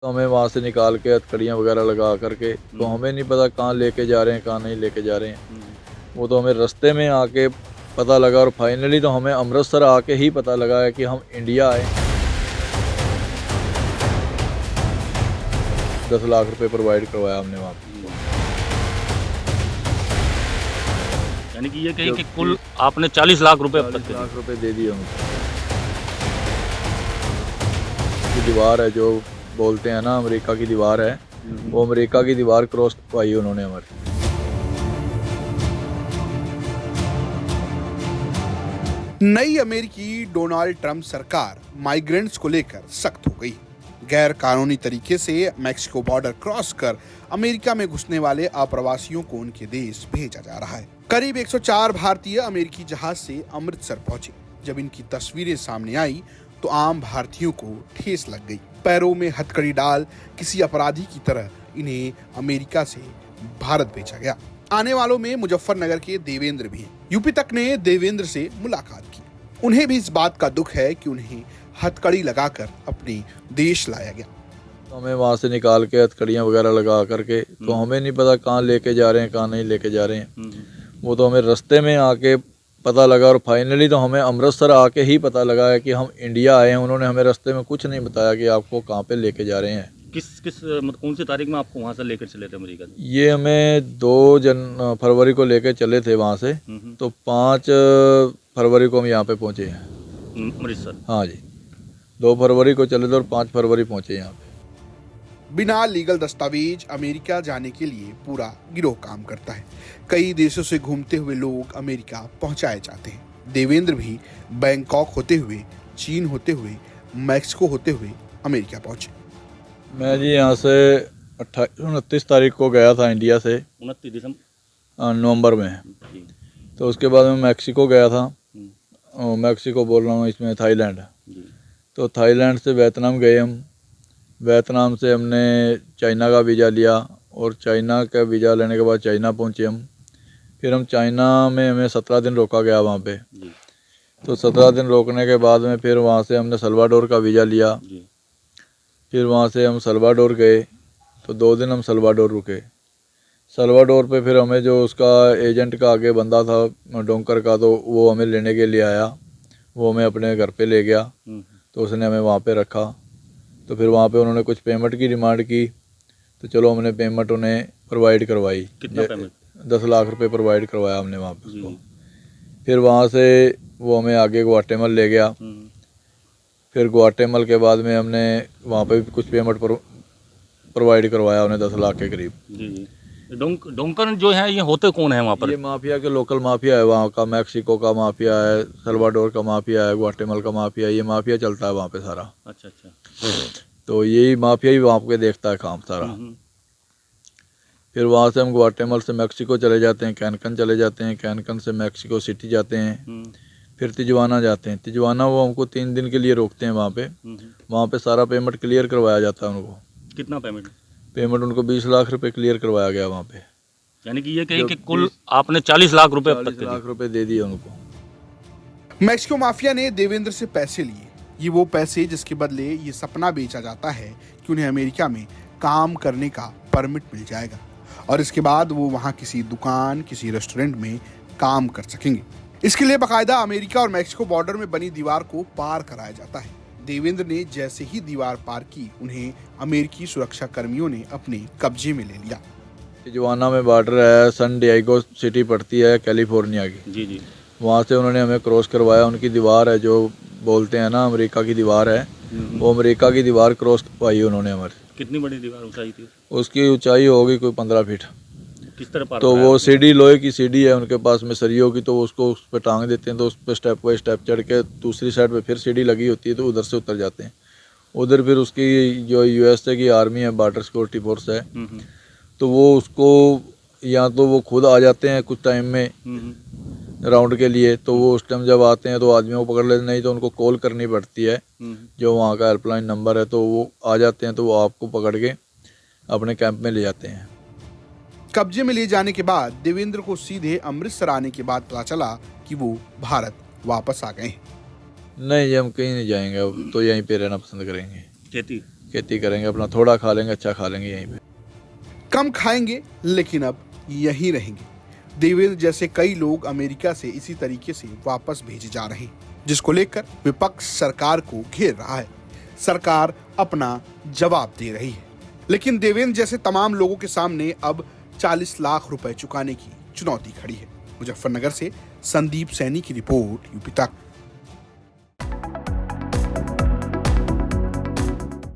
तो हमें वहाँ से निकाल के हथकड़ियाँ वगैरह लगा करके, तो हमें नहीं पता कहाँ लेके जा रहे हैं, कहाँ नहीं लेके जा रहे हैं। वो तो हमें रास्ते में आके पता लगा, और फाइनली तो हमें अमृतसर आके ही पता लगा है कि हम इंडिया आए। 10 लाख रुपए प्रोवाइड करवाया हमने वहाँ पे। यानी कि ये कहीं कि कुल आपने 40 लाख रुपए अब तक 40 दे दिए। लाख रुपए दे दिए उनको। की दीवार है जो बोलते हैं ना, अमेरिका की दीवार है, वो अमेरिका की दीवार क्रॉस करवाई उन्होंने हमारी। नई अमेरिकी डोनाल्ड ट्रंप सरकार माइग्रेंट्स को लेकर सख्त हो गई। गैर कानूनी तरीके से मैक्सिको बॉर्डर क्रॉस कर अमेरिका में घुसने वाले अप्रवासियों को उनके देश भेजा जा रहा है। करीब 104 भारतीय अमेरिकी जहाज से अमृतसर पहुंचे। जब इनकी तस्वीरें सामने आई तो आम भारतीयों को ठेस लग गई। पैरों में हथकड़ी डाल किसी अपराधी की तरह इन्हें अमेरिका से भारत भेजा गया। आने वालों में मुजफ्फरनगर के देवेंद्र भी हैं। यूपी तक ने देवेंद्र से मुलाकात की। उन्हें भी इस बात का दुख है कि उन्हें हथकड़ी लगाकर अपने देश लाया गया। तो हमें वहाँ से निकाल के हथकड़ियाँ वगैरह लगा करके, तो हमें नहीं पता कहाँ लेके जा रहे हैं, कहाँ नहीं लेके जा रहे हैं। वो तो हमें रास्ते में आके पता लगा, और फाइनली तो हमें अमृतसर आके ही पता लगा है कि हम इंडिया आए हैं। उन्होंने हमें रास्ते में कुछ नहीं बताया कि आपको कहाँ पे लेके जा रहे हैं। मतलब कौन सी तारीख में आपको वहाँ से लेकर चले थे अमेरिका से? ये हमें 2 फरवरी को लेके चले थे वहाँ से, तो 5 फरवरी को हम यहाँ पे पहुँचे हैं अमृतसर। हाँ जी, 2 फरवरी को चले थे और 5 फरवरी पहुँचे यहाँ पे। बिना लीगल दस्तावेज अमेरिका जाने के लिए पूरा गिरोह काम करता है। कई देशों से घूमते हुए लोग अमेरिका पहुंचाए जाते हैं। देवेंद्र भी बैंकॉक होते हुए, चीन होते हुए, मैक्सिको होते हुए अमेरिका पहुंचे। मैं जी यहाँ से 29 तारीख को गया था इंडिया से, 29 दिसंबर नवंबर में। तो उसके बाद मैं मैक्सिको गया था। मैक्सिको बोल रहा हूँ, इसमें थाईलैंड। तो थाईलैंड से वियतनाम गए हम। वियतनाम से हमने चाइना का वीज़ा लिया, और चाइना का वीज़ा लेने के बाद चाइना पहुँचे हम। फिर हम चाइना में हमें 17 दिन रोका गया वहाँ पे। तो 17 दिन रोकने के बाद में फिर वहाँ से हमने सल्वाडोर का वीज़ा लिया। फिर वहाँ से हम सल्वाडोर गए, तो 2 दिन हम सल्वाडोर रुके। सल्वाडोर पे फिर हमें जो उसका एजेंट का आगे बंदा था डोंकर का, तो वो हमें लेने के लिए आया। वो हमें अपने घर पे ले गया, तो उसने हमें वहाँ पे रखा। तो फिर वहाँ पे उन्होंने कुछ पेमेंट की डिमांड की, तो चलो हमने पेमेंट उन्हें प्रोवाइड करवाई। कितना पेमेंट? 10 लाख रुपए प्रोवाइड करवाया हमने वहाँ पे उसको। फिर वहाँ से वो हमें आगे ग्वाटेमल ले गया। फिर ग्वाटेमल के बाद में हमने वहाँ पे भी कुछ पेमेंट प्रोवाइड करवाया उन्हें 10 लाख के करीब। जी। डोंकर जो है ये होते कौन है वहाँ पर? ये माफिया के लोकल माफिया है वहाँ का। मैक्सिको का माफिया है, सल्वाडोर का माफिया है, ग्वाटेमल का माफिया है। ये माफिया चलता है वहाँ पे सारा। अच्छा। तो यही माफिया ही वहाँ पे देखता है काम सारा। फिर वहाँ से हम ग्वाटेमल से मैक्सिको चले जाते हैं, कैनकन चले जाते हैं, कैनकन से मैक्सिको सिटी जाते हैं। फिर तिजवाना जाते हैं। तिजवाना वो हमको 3 दिन के लिए रोकते हैं वहाँ पे। वहाँ पे सारा पेमेंट क्लियर करवाया जाता है उनको। कितना पेमेंट? पेमेंट उनको 20 लाख रुपए क्लियर करवाया गया वहाँ पे। यानी कि ये कहीं कि कुल आपने 40 लाख रुपए अब तक 40 लाख रुपए दे दिए उनको। मैक्सिको माफिया ने देवेंद्र से पैसे लिए। ये वो पैसे जिसके बदले ये सपना बेचा जाता है कि उन्हें अमेरिका में काम करने का परमिट मिल जाएगा, और इसके बाद वो वहाँ किसी दुकान, किसी रेस्टोरेंट में काम कर सकेंगे। इसके लिए बाकायदा अमेरिका और मैक्सिको बॉर्डर में बनी दीवार को पार कराया जाता है। देवेंद्र ने जैसे ही दीवार पार की, उन्हें अमेरिकी सुरक्षा कर्मियों ने अपने कब्जे में ले लिया। तिजवाना में बॉर्डर है, सन डिएगो सिटी पड़ती है कैलिफोर्निया की। जी। वहाँ से उन्होंने हमें क्रॉस करवाया। उनकी दीवार है जो बोलते हैं ना, अमेरिका की दीवार है, वो अमेरिका की दीवार क्रॉस करवाई उन्होंने हमारी। कितनी बड़ी दीवार ऊंचाई थी? उसकी ऊंचाई होगी कोई 15 फीट। किस तरह पार? तो वो सीढ़ी, लोहे की सीढ़ी है उनके पास में, सरियों की, तो उसको उस पर टांग देते हैं। तो उस पर स्टेप बाई स्टेप चढ़ के दूसरी साइड पे फिर सीढ़ी लगी होती है, तो उधर से उतर जाते हैं। उधर फिर उसकी जो यूएसए की आर्मी है, बॉर्डर सिक्योरिटी फोर्स है, तो वो उसको या तो वो खुद आ जाते हैं कुछ टाइम में राउंड के लिए। तो वो उस टाइम जब आते हैं तो आदमियों को पकड़ लेते, नहीं तो उनको कॉल करनी पड़ती है, जो वहाँ का हेल्पलाइन नंबर है। तो वो आ जाते हैं, तो वो आपको पकड़ के अपने कैंप में ले जाते हैं। कब्जे में ले जाने के बाद देवेंद्र को सीधे अमृतसर आने के बाद पता चला कि वो भारत वापस आ गए हैं। नहीं जी, हम कहीं नहीं जाएंगे अब, तो यहीं पे रहना पसंद करेंगे। खेती? खेती करेंगे, अपना थोड़ा खा लेंगे, अच्छा खा लेंगे यहीं पे। कम खाएंगे लेकिन अब यहीं रहेंगे। देवेंद्र जैसे कई लोग अमेरिका से इसी तरीके से वापस भेजे जा रहे हैं, जिसको लेकर विपक्ष सरकार को घेर रहा है। सरकार अपना जवाब दे रही है, लेकिन देवेंद्र जैसे तमाम लोगों के सामने अब 40 लाख रुपए चुकाने की चुनौती खड़ी है। मुजफ्फरनगर से संदीप सैनी की रिपोर्ट, यूपी तक।